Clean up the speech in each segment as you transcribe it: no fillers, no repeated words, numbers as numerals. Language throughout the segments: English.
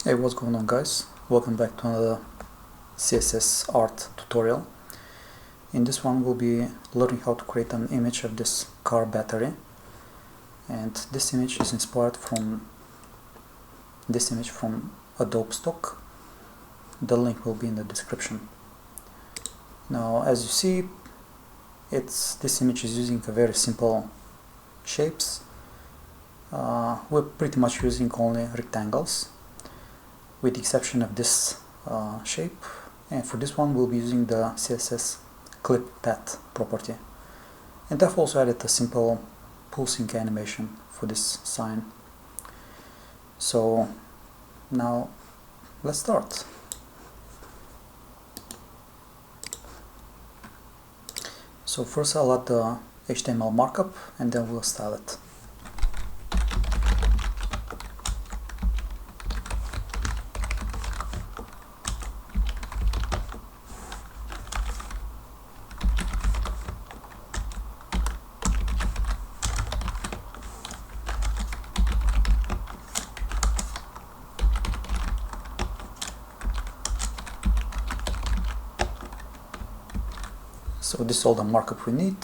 Hey, what's going on, guys? Welcome back to another CSS Art tutorial. In this one we'll be learning how to create an image of this car battery, and this image is inspired from this image from Adobe stock. The link will be in the description. Now, as you see, this image is using a very simple shapes. We're pretty much using only rectangles, with the exception of this shape, and for this one we'll be using the CSS clip path property, and I've also added a simple pulsing animation for this sign. So now let's start. So first I'll add the HTML markup and then we'll style it. So this is all the markup we need.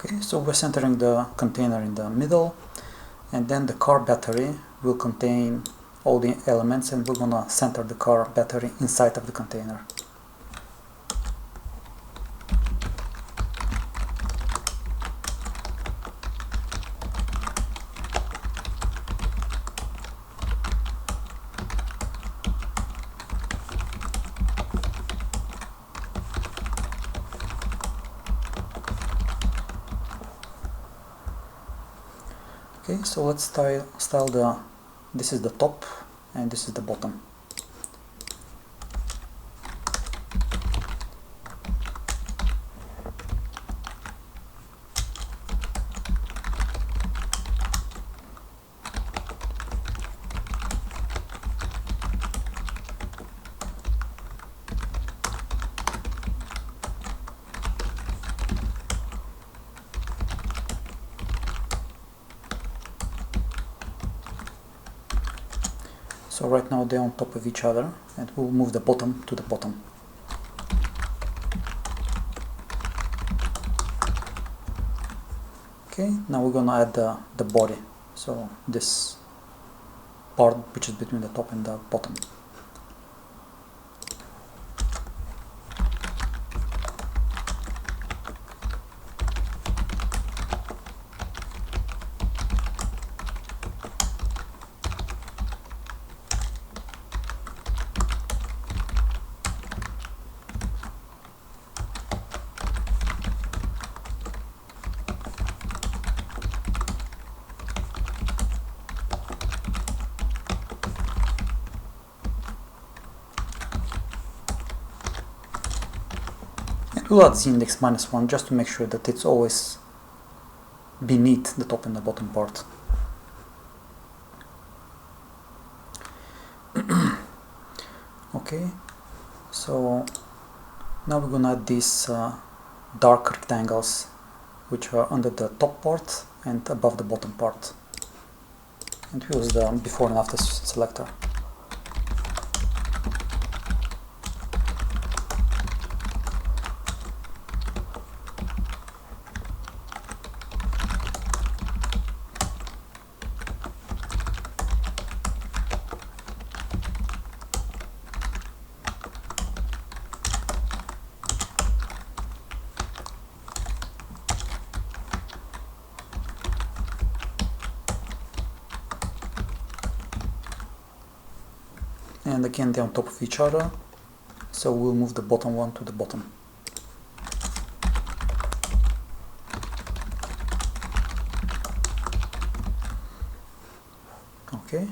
Okay, so we're centering the container in the middle, and then the car battery will contain all the elements, and we're gonna center the car battery inside of the container. Okay, so let's style this is the top and this is the bottom. So right now they're on top of each other, and we'll move the bottom to the bottom. Okay, now we're gonna add the body, so this part which is between the top and the bottom. We'll add z-index -1 just to make sure that it's always beneath the top and the bottom part. Okay, so now we're gonna add these dark rectangles which are under the top part and above the bottom part, and we use the before and after selector. and again they're on top of each other, so we'll move the bottom one to the bottom. Okay,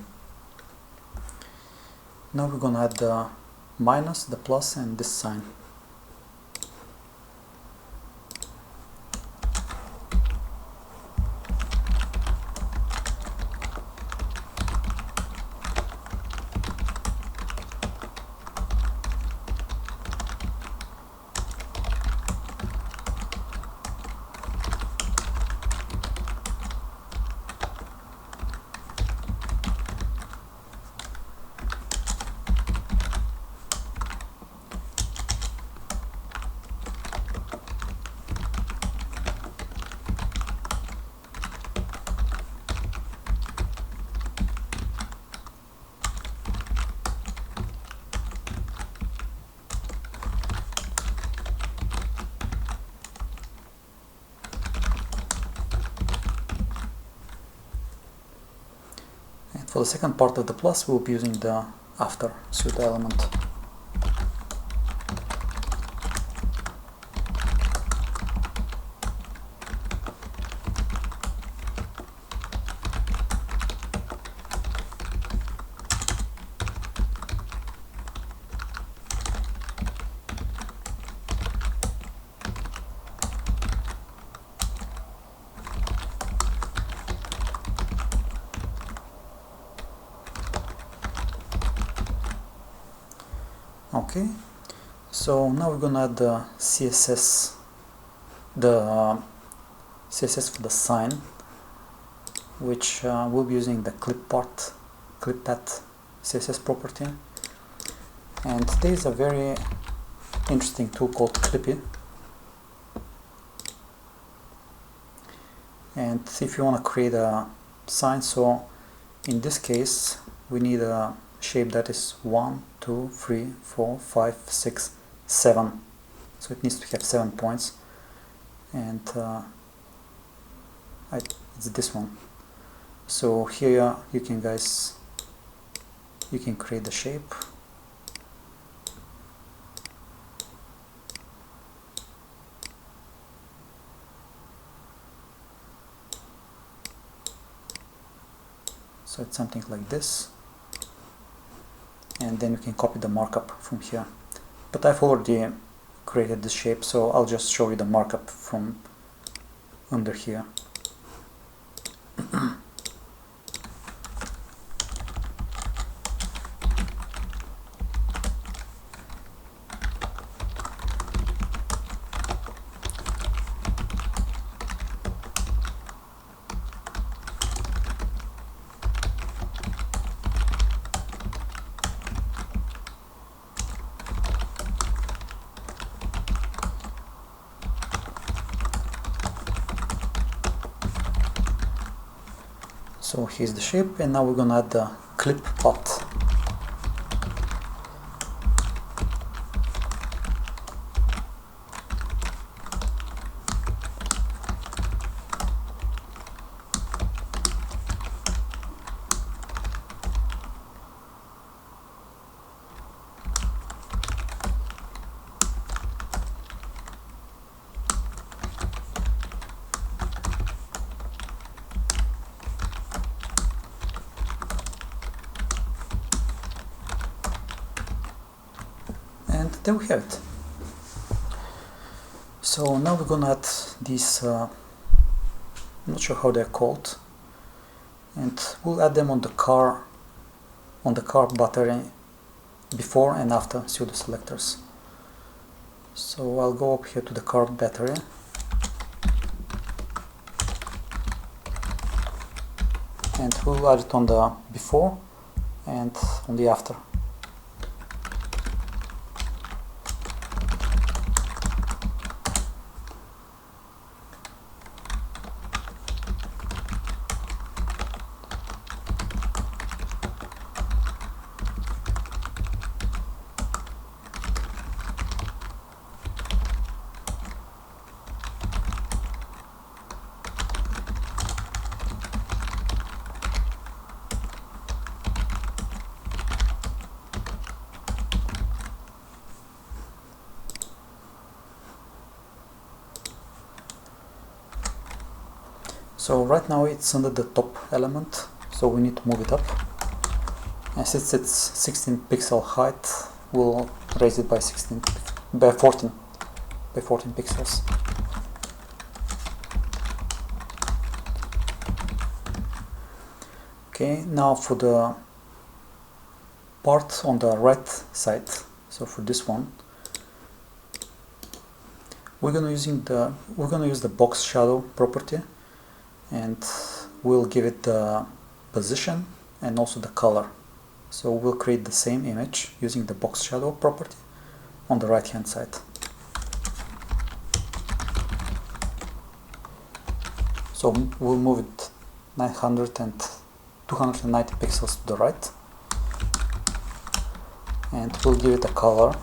now we're gonna add the minus, the plus, and this sign. For the second part of the plus, we'll be using the after pseudo element. Okay, so now we're gonna add the CSS, CSS for the sign, which we'll be using the clippath CSS property. And there is a very interesting tool called Clippy. And if you want to create a sign, so in this case we need a shape that is 1, 2, 3, 4, 5, 6, 7. So it needs to have 7 points, and it's this one. So here you can create the shape. So it's something like this. And then you can copy the markup from here. But I've already created this shape, so I'll just show you the markup from under here. So here's the shape, and now we're gonna add the clip path. And there we have it. So now we're gonna add these, I'm not sure how they're called, and we'll add them on the car battery before and after pseudo selectors. So I'll go up here to the car battery, and we'll add it on the before and on the after. So right now it's under the top element, so we need to move it up. And since it's 16 pixel height, we'll raise it by 14 pixels. Okay, now for the part on the right side, so for this one, we're gonna use the box shadow property, and we'll give it the position and also the color. So we'll create the same image using the box shadow property on the right hand side. So we'll move it 900 and 290 pixels to the right, and we'll give it a color,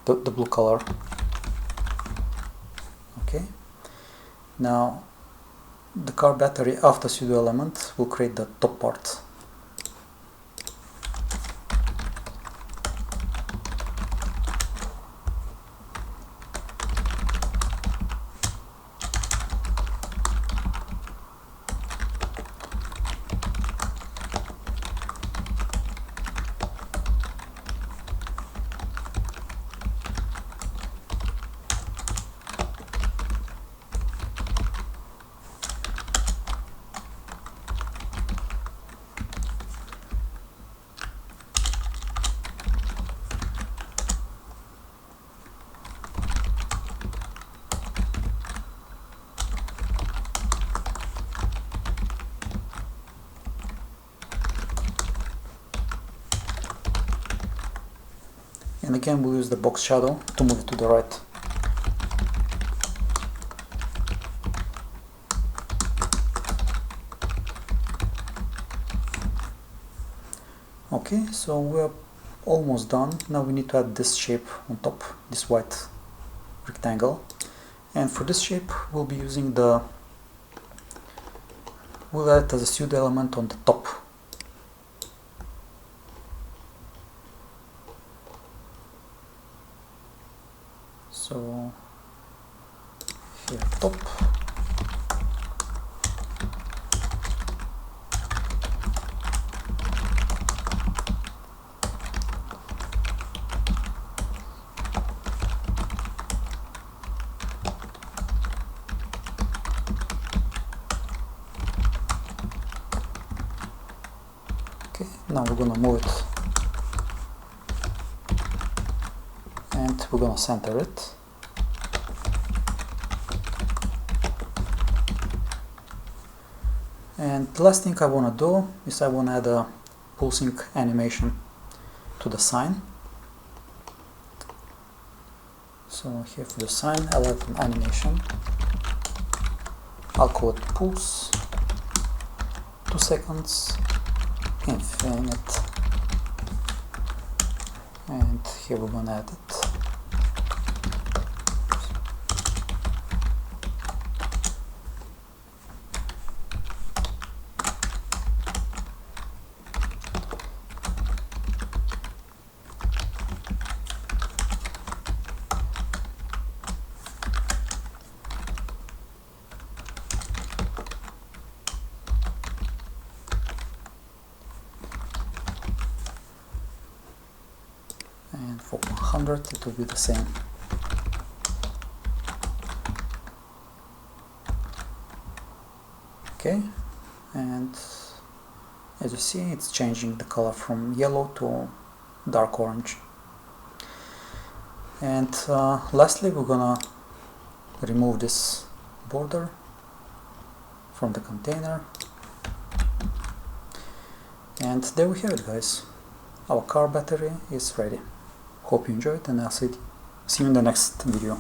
the blue color. Okay, now the car battery after pseudo element will create the top part. And again we'll use the box shadow to move it to the right. Okay, so we're almost done. Now we need to add this shape on top, this white rectangle. And for this shape we'll be using we'll add it as a pseudo element on the top. So here top, okay, now we're gonna move it and we're gonna center it. And the last thing I want to do is I want to add a pulsing animation to the sign. So here for the sign I'll add an animation. I'll call it pulse, 2 seconds, infinite, and here we're going to add it. And for 100 it will be the same. Okay, and as you see it's changing the color from yellow to dark orange. And lastly we're gonna remove this border from the container, and there we have it, guys. Our car battery is ready. Hope you enjoyed, and I'll see you in the next video.